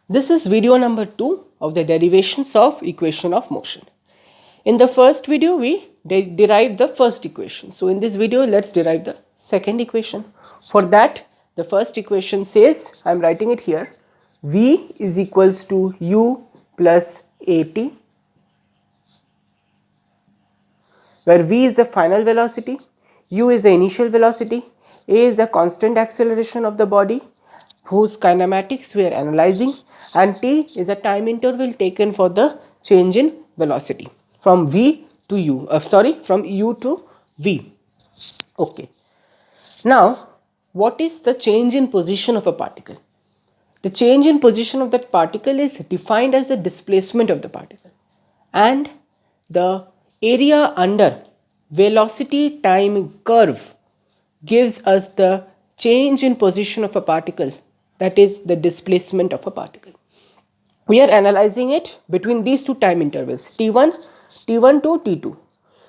This is video number 2 of the derivations of equation of motion. In the first video, we derived the first equation. So in this video, let's derive the second equation. For that, the first equation says, I am writing it here, V is equals to U plus AT, where V is the final velocity, U is the initial velocity, A is the constant acceleration of the body whose kinematics we are analyzing, and T is a time interval taken for the change in velocity from V to U, from U to V. Okay. Now, what is the change in position of a particle? The change in position of that particle is defined as the displacement of the particle, and the area under velocity time curve gives us the change in position of a particle, that is the displacement of a particle. We are analyzing it between these two time intervals, T1 to T2.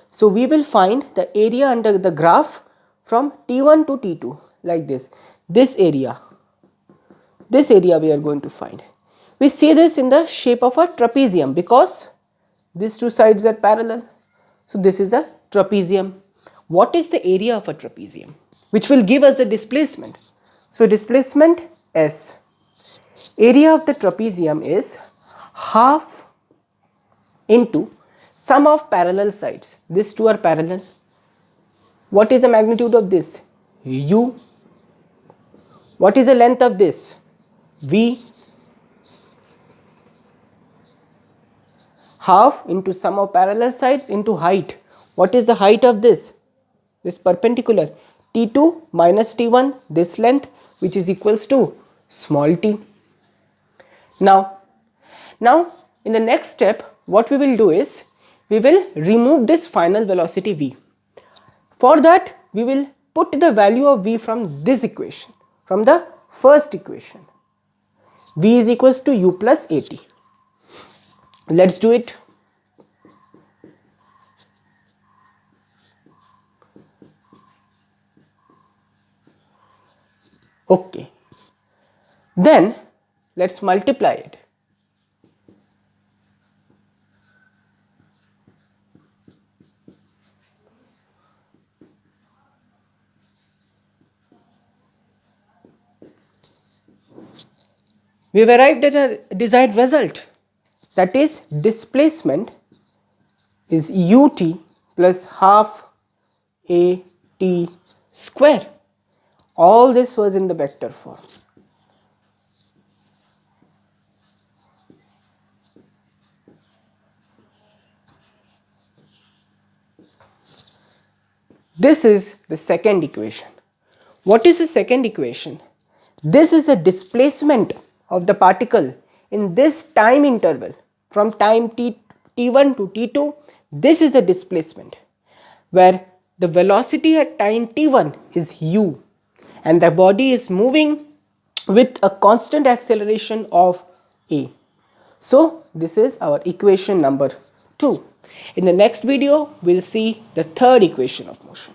So we will find the area under the graph from T1 to T2 like this. This area we are going to find. We see this in the shape of a trapezium because these two sides are parallel. So this is a trapezium. What is the area of a trapezium, which will give us the displacement? So displacement S. Area of the trapezium is half into sum of parallel sides. These two are parallel. What is the magnitude of this? U. What is the length of this? V. Half into sum of parallel sides into height. What is the height of this? This perpendicular. T2 minus T1, this length, which is equals to small t. Now in the next step, what we will do is, we will remove this final velocity V. For that, we will put the value of V from this equation, from the first equation. V is equals to U plus AT. Let's do it. Okay. Then let's multiply it. We have arrived at a desired result, that is displacement is ut plus half at square. All this was in the vector form. This is the second equation. What is the second equation? This is the displacement of the particle in this time interval from time t1 to t2. This is the displacement where the velocity at time t1 is u and the body is moving with a constant acceleration of a. So this is our equation number 2. In the next video, we'll see the third equation of motion.